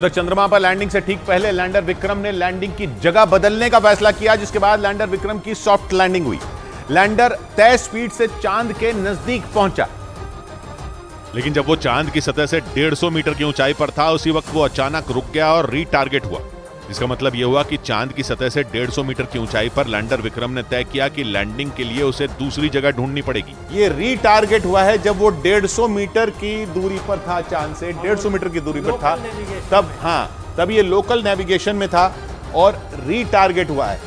तो चंद्रमा पर लैंडिंग से ठीक पहले लैंडर विक्रम ने लैंडिंग की जगह बदलने का फैसला किया, जिसके बाद लैंडर विक्रम की सॉफ्ट लैंडिंग हुई। लैंडर तय स्पीड से चांद के नजदीक पहुंचा, लेकिन जब वो चांद की सतह से 150 मीटर की ऊंचाई पर था, उसी वक्त वो अचानक रुक गया और रीटारगेट हुआ। इसका मतलब यह हुआ कि चांद की सतह से 150 मीटर की ऊंचाई पर लैंडर विक्रम ने तय किया कि लैंडिंग के लिए उसे दूसरी जगह ढूंढनी पड़ेगी। ये रीटारगेट हुआ है जब वो 150 मीटर की दूरी पर था, चांद से 150 मीटर की दूरी पर था, तब ये लोकल नेविगेशन में था और रीटारगेट हुआ है।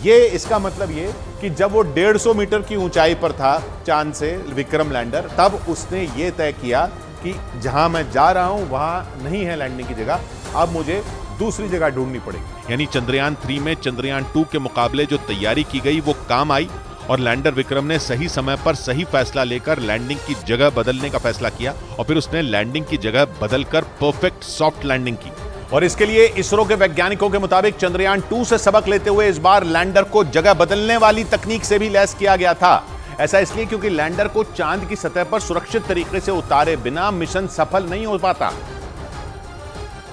ये इसका मतलब ये कि जब वो 150 मीटर की ऊंचाई पर था चांद से विक्रम लैंडर, तब उसने ये तय किया कि जहां मैं जा रहा हूं वहां नहीं है लैंडिंग की जगह, अब मुझे दूसरी जगह ढूंढनी पड़ेगी। यानी चंद्रयान 3 में चंद्रयान 2 के मुकाबले जो तैयारी की गई वो काम आई और लैंडर विक्रम ने सही समय पर सही फैसला लेकर लैंडिंग की जगह बदलने का फैसला किया और फिर उसने लैंडिंग की जगह बदलकर परफेक्ट सॉफ्ट लैंडिंग की। और इसके लिए इसरो के वैज्ञानिकों के मुताबिक चंद्रयान 2 से सबक लेते हुए इस बार लैंडर को जगह बदलने वाली तकनीक से भी लैस किया गया था। ऐसा इसलिए क्योंकि लैंडर को चांद की सतह पर सुरक्षित तरीके से उतारे बिना मिशन सफल नहीं हो पाता।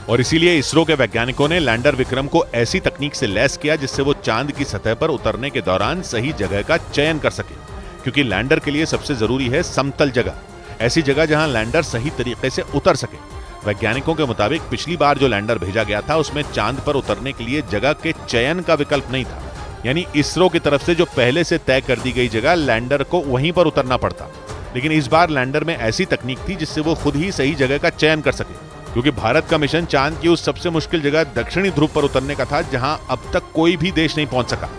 और इसीलिए इसरो के वैज्ञानिकों ने लैंडर विक्रम को ऐसी तकनीक से लैस किया जिससे वो चांद की सतह पर उतरने के दौरान सही जगह का चयन कर सके, क्योंकि लैंडर के लिए सबसे जरूरी है समतल जगह, ऐसी जगह जहां लैंडर सही तरीके से उतर सके। वैज्ञानिकों के मुताबिक पिछली बार जो लैंडर भेजा गया था उसमें चांद पर उतरने के लिए जगह के चयन का विकल्प नहीं था, यानी इसरो की तरफ से जो पहले से तय कर दी गई जगह लैंडर को वहीं पर उतरना पड़ता। लेकिन इस बार लैंडर में ऐसी तकनीक थी जिससे वो खुद ही सही जगह का चयन कर सके, क्योंकि भारत का मिशन चांद की उस सबसे मुश्किल जगह दक्षिणी ध्रुव पर उतरने का था जहां अब तक कोई भी देश नहीं पहुंच सका।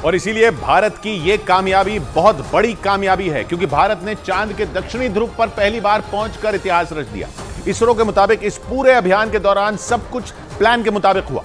और इसीलिए भारत की यह कामयाबी बहुत बड़ी कामयाबी है, क्योंकि भारत ने चांद के दक्षिणी ध्रुव पर पहली बार पहुंचकर इतिहास रच दिया। इसरो के मुताबिक इस पूरे अभियान के दौरान सब कुछ प्लान के मुताबिक हुआ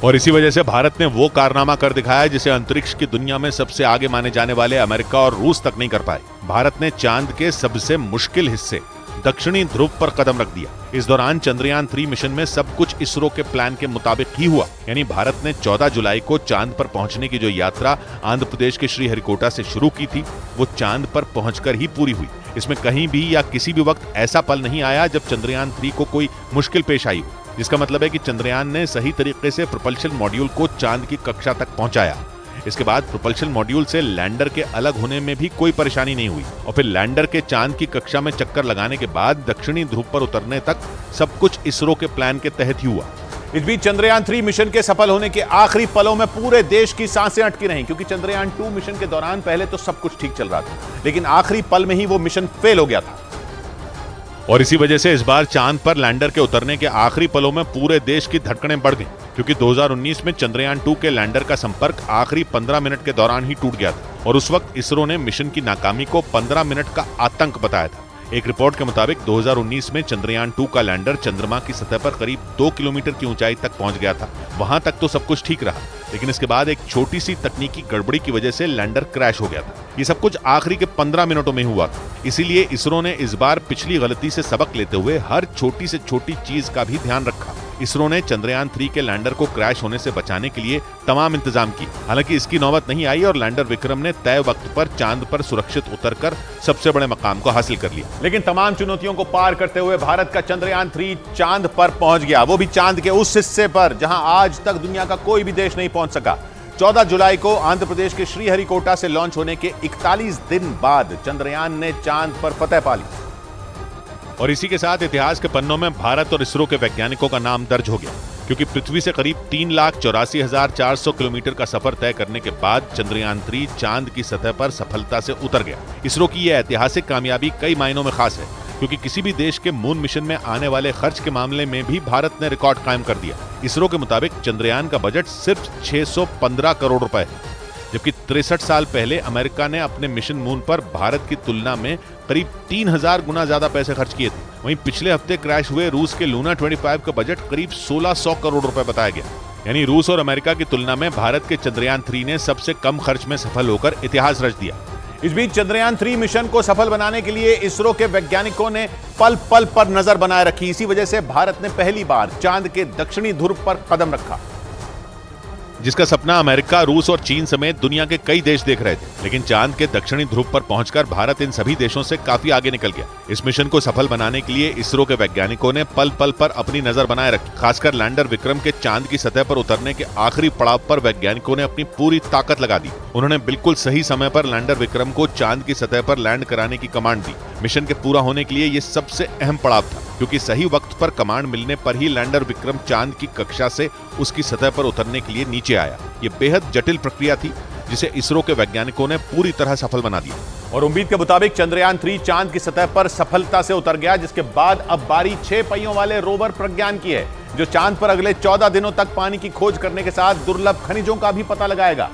और इसी वजह से भारत ने वो कारनामा कर दिखाया जिसे अंतरिक्ष की दुनिया में सबसे आगे माने जाने वाले अमेरिका और रूस तक नहीं कर पाए। भारत ने चांद के सबसे मुश्किल हिस्से दक्षिणी ध्रुव पर कदम रख दिया। इस दौरान चंद्रयान 3 मिशन में सब कुछ इसरो के प्लान के मुताबिक ही हुआ, यानी भारत ने 14 जुलाई को चांद पर पहुंचने की जो यात्रा आंध्र प्रदेश के श्रीहरिकोटा से शुरू की थी, वो चांद पर पहुंचकर ही पूरी हुई। इसमें कहीं भी या किसी भी वक्त ऐसा पल नहीं आया जब चंद्रयान 3 को कोई मुश्किल पेश आई हो, जिसका मतलब है कि चंद्रयान ने सही तरीके से प्रोपल्शन मॉड्यूल को चांद की कक्षा तक पहुंचाया। इसके बाद प्रोपल्शन मॉड्यूल से लैंडर के अलग होने में भी कोई परेशानी नहीं हुई और फिर लैंडर के चांद की कक्षा में चक्कर लगाने के बाद दक्षिणी ध्रुव पर उतरने तक सब कुछ इसरो के प्लान के तहत ही हुआ। इस बीच चंद्रयान 3 मिशन के सफल होने के आखिरी पलों में पूरे देश की सांसें अटकी रहीं, क्योंकि चंद्रयान 2 मिशन के दौरान पहले तो सब कुछ ठीक चल रहा था, लेकिन आखिरी पल में ही वो मिशन फेल हो गया था। और इसी वजह से इस बार चांद पर लैंडर के उतरने के आखिरी पलों में पूरे देश की धड़कनें बढ़ गईं, क्योंकि 2019 में चंद्रयान 2 के लैंडर का संपर्क आखिरी 15 मिनट के दौरान ही टूट गया था और उस वक्त इसरो ने मिशन की नाकामी को 15 मिनट का आतंक बताया था। एक रिपोर्ट के मुताबिक 2019 में चंद्रयान 2 का लैंडर चंद्रमा की सतह पर करीब 2 किलोमीटर की ऊंचाई तक पहुंच गया था। वहां तक तो सब कुछ ठीक रहा, लेकिन इसके बाद एक छोटी सी तकनीकी गड़बड़ी की वजह से लैंडर क्रैश हो गया था। ये सब कुछ आखिरी के 15 मिनटों में हुआ था। इसीलिए इसरो ने इस बार पिछली गलती से सबक लेते हुए हर छोटी से छोटी चीज का भी ध्यान रखा। इसरो ने चंद्रयान 3 के लैंडर को क्रैश होने से बचाने के लिए तमाम इंतजाम किए। हालांकि इसकी नौबत नहीं आई और लैंडर विक्रम ने तय वक्त पर चांद पर सुरक्षित उतरकर सबसे बड़े मकाम को हासिल कर लिया। लेकिन तमाम चुनौतियों को पार करते हुए भारत का चंद्रयान 3 चांद पर पहुंच गया, वो भी चांद के उस हिस्से पर जहां आज तक दुनिया का कोई भी देश नहीं पहुंच सका। 14 जुलाई को आंध्र प्रदेश के श्रीहरिकोटा से लॉन्च होने के 41 दिन बाद चंद्रयान ने चांद पर फतह पा ली और इसी के साथ इतिहास के पन्नों में भारत और इसरो के वैज्ञानिकों का नाम दर्ज हो गया, क्योंकि पृथ्वी से करीब 3,84,400 किलोमीटर का सफर तय करने के बाद चंद्रयान 3 चांद की सतह पर सफलता से उतर गया। इसरो की यह ऐतिहासिक कामयाबी कई मायनों में खास है, क्योंकि किसी भी देश के मून मिशन में आने वाले खर्च के मामले में भी भारत ने रिकॉर्ड कायम कर दिया। इसरो के मुताबिक चंद्रयान का बजट सिर्फ 615 करोड़ रुपए है, जबकि 63 साल पहले अमेरिका ने अपने मिशन मून पर भारत की तुलना में करीब 3000 गुना ज्यादा पैसे खर्च किए थे। वहीं पिछले हफ्ते क्रैश हुए रूस के लूना 25 का बजट करीब 1600 करोड़ रुपए बताया गया, यानी रूस और अमेरिका की तुलना में भारत के चंद्रयान 3 ने सबसे कम खर्च में सफल होकर इतिहास रच दिया। इस बीच चंद्रयान 3 मिशन को सफल बनाने के लिए इसरो के वैज्ञानिकों ने पल पल पर नजर बनाए रखी। इसी वजह से भारत ने पहली बार चांद के दक्षिणी ध्रुव पर कदम रखा। जिसका सपना अमेरिका, रूस और चीन समेत दुनिया के कई देश देख रहे थे। लेकिन चांद के दक्षिणी ध्रुव पर पहुंचकर भारत इन सभी देशों से काफी आगे निकल गया। इस मिशन को सफल बनाने के लिए इसरो के वैज्ञानिकों ने पल पल पर अपनी नजर बनाए रखी। खासकर लैंडर विक्रम के चांद की सतह पर उतरने के आखिरी पड़ाव पर वैज्ञानिकों ने अपनी पूरी ताकत लगा दी। उन्होंने बिल्कुल सही समय पर लैंडर विक्रम को चांद की सतह पर लैंड कराने की कमांड दी। मिशन के पूरा होने के लिए ये सबसे अहम पड़ाव था, क्योंकि सही वक्त पर कमांड मिलने पर ही लैंडर विक्रम चांद की कक्षा से उसकी सतह पर उतरने के लिए नीचे आया। ये बेहद जटिल प्रक्रिया थी, जिसे इसरो के वैज्ञानिकों ने पूरी तरह सफल बना दिया। और उम्मीद के मुताबिक चंद्रयान 3 चांद की सतह पर सफलता से उतर गया, जिसके बाद अब बारी 6 पहियों वाले रोवर प्रज्ञान की है, जो चांद पर अगले 14 दिनों तक पानी की खोज करने के साथ दुर्लभ खनिजों का भी पता लगाएगा।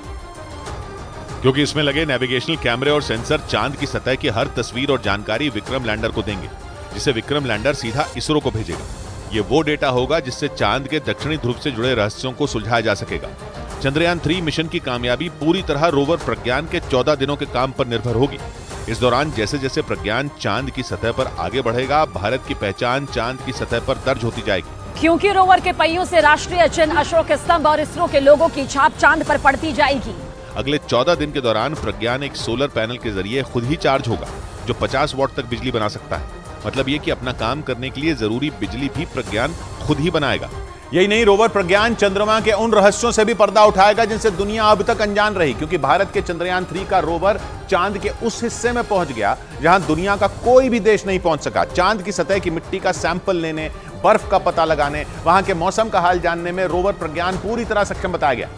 क्योंकि इसमें लगे नेविगेशनल कैमरे और सेंसर चांद की सतह की हर तस्वीर और जानकारी विक्रम लैंडर को देंगे, जिसे विक्रम लैंडर सीधा इसरो को भेजेगा। ये वो डेटा होगा जिससे चांद के दक्षिणी ध्रुव से जुड़े रहस्यों को सुलझाया जा सकेगा। चंद्रयान 3 मिशन की कामयाबी पूरी तरह रोवर प्रज्ञान के 14 दिनों के काम पर निर्भर होगी। इस दौरान जैसे जैसे प्रज्ञान चांद की सतह पर आगे बढ़ेगा, भारत की पहचान चांद की सतह पर दर्ज होती जाएगी। क्योंकि रोवर के पहियों से राष्ट्रीय चिन्ह, अशोक स्तंभ और इसरो के लोगों की छाप चांद पर पड़ती जाएगी। अगले 14 दिन के दौरान प्रज्ञान एक सोलर पैनल के जरिए खुद ही चार्ज होगा, जो 50 वॉट तक बिजली बना सकता है। मतलब ये कि अपना काम करने के लिए जरूरी बिजली भी प्रज्ञान खुद ही बनाएगा। यही नहीं, रोवर प्रज्ञान चंद्रमा के उन रहस्यों से भी पर्दा उठाएगा जिनसे दुनिया अब तक अनजान रही, क्योंकि भारत के चंद्रयान 3 का रोवर चांद के उस हिस्से में पहुंच गया जहां दुनिया का कोई भी देश नहीं पहुंच सका। चांद की सतह की मिट्टी का सैंपल लेने, बर्फ का पता लगाने, वहां के मौसम का हाल जानने में रोवर प्रज्ञान पूरी तरह सक्षम बताया गया।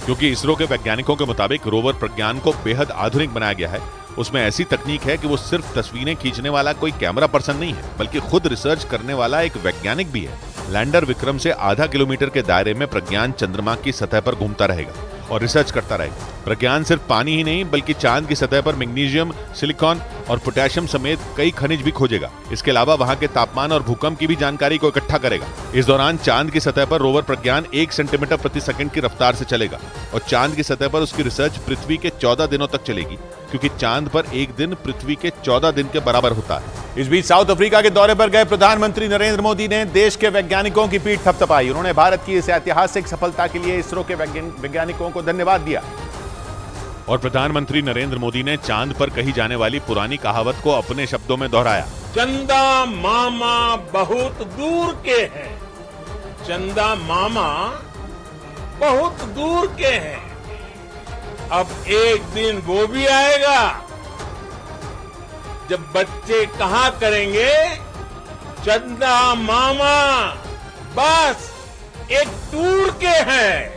क्योंकि इसरो के वैज्ञानिकों के मुताबिक रोवर प्रज्ञान को बेहद आधुनिक बनाया गया है। उसमें ऐसी तकनीक है कि वो सिर्फ तस्वीरें खींचने वाला कोई कैमरा पर्सन नहीं है, बल्कि खुद रिसर्च करने वाला एक वैज्ञानिक भी है। लैंडर विक्रम से आधा किलोमीटर के दायरे में प्रज्ञान चंद्रमा की सतह पर घूमता रहेगा और रिसर्च करता रहेगा। प्रज्ञान सिर्फ पानी ही नहीं, बल्कि चांद की सतह पर मैग्नीशियम, सिलिकॉन और पोटेशियम समेत कई खनिज भी खोजेगा। इसके अलावा वहां के तापमान और भूकंप की भी जानकारी को इकट्ठा करेगा। इस दौरान चांद की सतह पर रोवर प्रज्ञान 1 सेंटीमीटर प्रति सेकंड की रफ्तार से चलेगा और चांद की सतह पर उसकी रिसर्च पृथ्वी के 14 दिनों तक चलेगी, क्योंकि चांद पर एक दिन पृथ्वी के 14 दिन के बराबर होता है। इस बीच साउथ अफ्रीका के दौरे पर गए प्रधानमंत्री नरेंद्र मोदी ने देश के वैज्ञानिकों की पीठ थपथपाई। उन्होंने भारत की इस ऐतिहासिक सफलता के लिए इसरो के वैज्ञानिकों को धन्यवाद दिया। और प्रधानमंत्री नरेंद्र मोदी ने चांद पर कही जाने वाली पुरानी कहावत को अपने शब्दों में दोहराया। चंदा मामा बहुत दूर के हैं, चंदा मामा बहुत दूर के हैं, अब एक दिन वो भी आएगा जब बच्चे कहा करेंगे चंदा मामा बस एक टूर के हैं।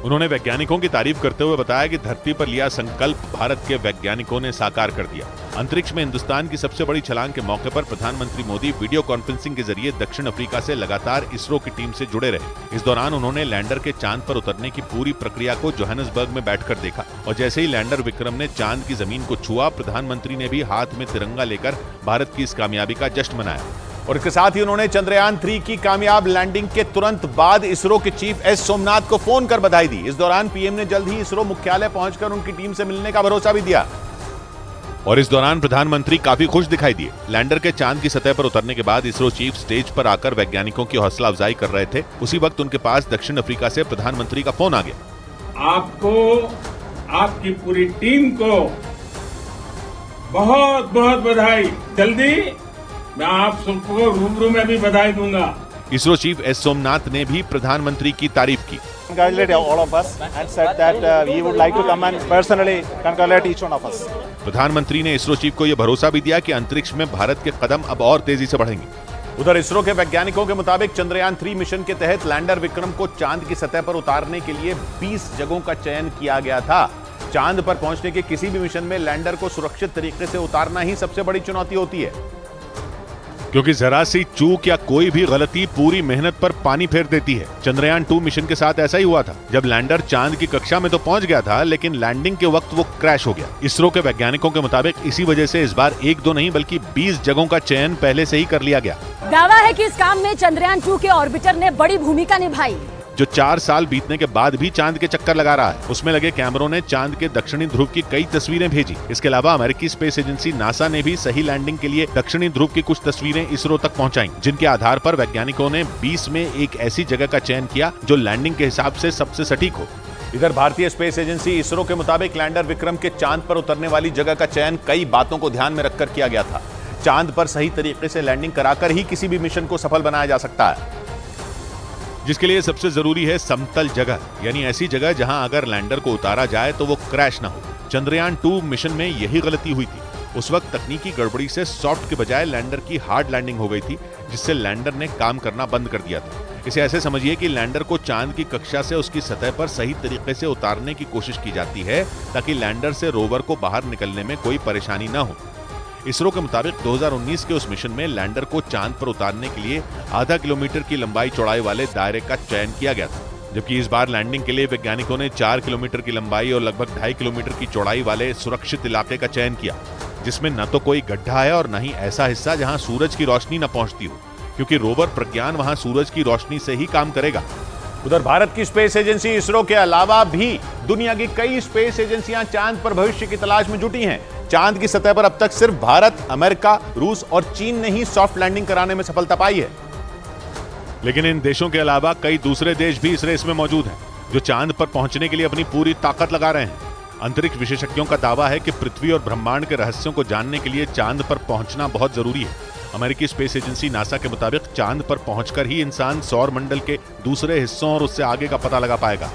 उन्होंने वैज्ञानिकों की तारीफ करते हुए बताया कि धरती पर लिया संकल्प भारत के वैज्ञानिकों ने साकार कर दिया। अंतरिक्ष में हिंदुस्तान की सबसे बड़ी छलांग के मौके पर प्रधानमंत्री मोदी वीडियो कॉन्फ्रेंसिंग के जरिए दक्षिण अफ्रीका से लगातार इसरो की टीम से जुड़े रहे। इस दौरान उन्होंने लैंडर के चांद पर उतरने की पूरी प्रक्रिया को जोहानिसबर्ग में बैठकर देखा और जैसे ही लैंडर विक्रम ने चांद की जमीन को छुआ, प्रधानमंत्री ने भी हाथ में तिरंगा लेकर भारत की इस कामयाबी का जश्न मनाया। और इसके साथ ही उन्होंने चंद्रयान 3 की कामयाब लैंडिंग के तुरंत बाद इसरो के चीफ एस सोमनाथ को फोन कर बधाई दी। इस दौरान पीएम ने जल्द ही इसरो मुख्यालय पहुंचकर उनकी टीम से मिलने का भरोसा भी दिया। और इस दौरान प्रधानमंत्री काफी खुश दिखाई दिए। लैंडर के चांद की सतह पर उतरने के बाद इसरो चीफ स्टेज पर आकर वैज्ञानिकों की हौसला अफजाई कर रहे थे। उसी वक्त उनके पास दक्षिण अफ्रीका से प्रधानमंत्री का फोन आ गया। आपको, आपकी पूरी टीम को बहुत बहुत बधाई। जल्दी मैं आप सबको रूबरू में भी बधाई दूंगा। इसरो चीफ एस सोमनाथ ने भी प्रधानमंत्री की तारीफ की। Congratulate all of us and said that he would like to come and personally congratulate each one of us. प्रधानमंत्री ने इसरो चीफ को यह भरोसा भी दिया कि अंतरिक्ष में भारत के कदम अब और तेजी से बढ़ेंगे। उधर इसरो के वैज्ञानिकों के मुताबिक चंद्रयान 3 मिशन के तहत लैंडर विक्रम को चांद की सतह पर उतारने के लिए 20 जगहों का चयन किया गया था। चांद पर पहुंचने के किसी भी मिशन में लैंडर को सुरक्षित तरीके से उतारना ही सबसे बड़ी चुनौती होती है, क्योंकि जरा सी चूक या कोई भी गलती पूरी मेहनत पर पानी फेर देती है। चंद्रयान 2 मिशन के साथ ऐसा ही हुआ था, जब लैंडर चांद की कक्षा में तो पहुंच गया था, लेकिन लैंडिंग के वक्त वो क्रैश हो गया। इसरो के वैज्ञानिकों के मुताबिक इसी वजह से इस बार 1-2 नहीं बल्कि 20 जगहों का चयन पहले से ही कर लिया गया। दावा है कि इस काम में चंद्रयान 2 के ऑर्बिटर ने बड़ी भूमिका निभाई। जो 4 साल बीतने के बाद भी चांद के चक्कर लगा रहा है। उसमें लगे कैमरों ने चांद के दक्षिणी ध्रुव की कई तस्वीरें भेजी। इसके अलावा अमेरिकी स्पेस एजेंसी नासा ने भी सही लैंडिंग के लिए दक्षिणी ध्रुव की कुछ तस्वीरें इसरो तक पहुंचाई, जिनके आधार पर वैज्ञानिकों ने 20 में एक ऐसी जगह का चयन किया जो लैंडिंग के हिसाब से सबसे सटीक हो। इधर भारतीय स्पेस एजेंसी इसरो के मुताबिक लैंडर विक्रम के चांद पर उतरने वाली जगह का चयन कई बातों को ध्यान में रखकर किया गया था। चांद पर सही तरीके से लैंडिंग कराकर ही किसी भी मिशन को सफल बनाया जा सकता है, जिसके लिए सबसे जरूरी है समतल जगह, यानी ऐसी जगह जहां अगर लैंडर को उतारा जाए तो वो क्रैश ना हो। चंद्रयान 2 मिशन में यही गलती हुई थी। उस वक्त तकनीकी गड़बड़ी से सॉफ्ट के बजाय लैंडर की हार्ड लैंडिंग हो गई थी, जिससे लैंडर ने काम करना बंद कर दिया था। इसे ऐसे समझिए कि लैंडर को चांद की कक्षा से उसकी सतह पर सही तरीके से उतारने की कोशिश की जाती है, ताकि लैंडर से रोवर को बाहर निकलने में कोई परेशानी ना हो। इसरो के मुताबिक 2019 के उस मिशन में लैंडर को चांद पर उतारने के लिए आधा किलोमीटर की लंबाई चौड़ाई वाले दायरे का चयन किया गया था, जबकि इस बार लैंडिंग के लिए वैज्ञानिकों ने 4 किलोमीटर की लंबाई और लगभग 2.5 किलोमीटर की चौड़ाई वाले सुरक्षित इलाके का चयन किया, जिसमें न तो कोई गड्ढा है और न ही ऐसा हिस्सा जहां सूरज की रोशनी न पहुंचती हो, क्योंकि रोवर प्रज्ञान वहां सूरज की रोशनी से ही काम करेगा। उधर भारत की स्पेस एजेंसी इसरो के अलावा भी दुनिया की कई स्पेस एजेंसियां चांद पर भविष्य की तलाश में जुटी हैं। चांद की सतह पर अब तक सिर्फ भारत, अमेरिका, रूस और चीन ने ही सॉफ्ट लैंडिंग कराने में सफलता पाई है। लेकिन इन देशों के अलावा कई दूसरे देश भी इस रेस में मौजूद हैं, जो चांद पर पहुंचने के लिए अपनी पूरी ताकत लगा रहे हैं। अंतरिक्ष विशेषज्ञों का दावा है कि पृथ्वी और ब्रह्मांड के रहस्यों को जानने के लिए चांद पर पहुंचना बहुत जरूरी है। अमेरिकी स्पेस एजेंसी नासा के मुताबिक चांद पर पहुंचकर ही इंसान सौर मंडल के दूसरे हिस्सों और उससे आगे का पता लगा पाएगा।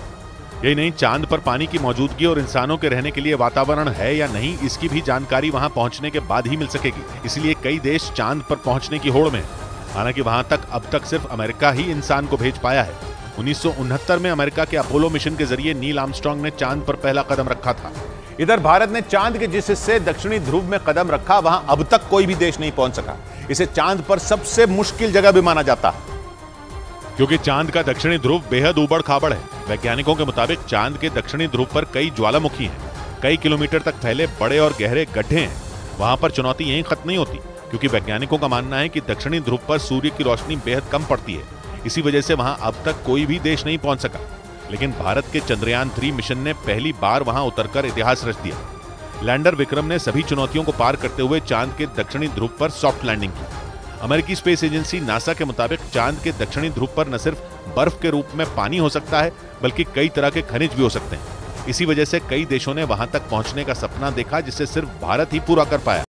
यही नहीं, चांद पर पानी की मौजूदगी और इंसानों के रहने के लिए वातावरण है या नहीं, इसकी भी जानकारी वहां पहुंचने के बाद ही मिल सकेगी। इसलिए कई देश चांद पर पहुंचने की होड़ में हैं। हालांकि वहां तक अब तक सिर्फ अमेरिका ही इंसान को भेज पाया है। 1969 में अमेरिका के अपोलो मिशन के जरिए नील आर्मस्ट्रांग ने चांद पर पहला कदम रखा था। इधर भारत ने चांद के जिस हिस्से दक्षिणी ध्रुव में कदम रखा, वहां अब तक कोई भी देश नहीं पहुंच सका। इसे चांद पर सबसे मुश्किल जगह भी माना जाता है, क्योंकि चांद का दक्षिणी ध्रुव बेहद उबड़ खाबड़ है। वैज्ञानिकों के मुताबिक चांद के दक्षिणी ध्रुव पर कई ज्वालामुखी हैं, कई किलोमीटर तक फैले बड़े और गहरे गड्ढे हैं। वहां पर चुनौती यहीं खत्म नहीं होती, क्योंकि वैज्ञानिकों का मानना है कि दक्षिणी ध्रुव पर सूर्य की रोशनी बेहद कम पड़ती है। इसी वजह से वहां अब तक कोई भी देश नहीं पहुंच सका। लेकिन भारत के चंद्रयान 3 मिशन ने पहली बार वहां उतरकर इतिहास रच दिया। लैंडर विक्रम ने सभी चुनौतियों को पार करते हुए चांद के दक्षिणी ध्रुव पर सॉफ्ट लैंडिंग की। अमेरिकी स्पेस एजेंसी नासा के मुताबिक चांद के दक्षिणी ध्रुव पर न सिर्फ बर्फ के रूप में पानी हो सकता है, बल्कि कई तरह के खनिज भी हो सकते हैं। इसी वजह से कई देशों ने वहां तक पहुंचने का सपना देखा, जिसे सिर्फ भारत ही पूरा कर पाया।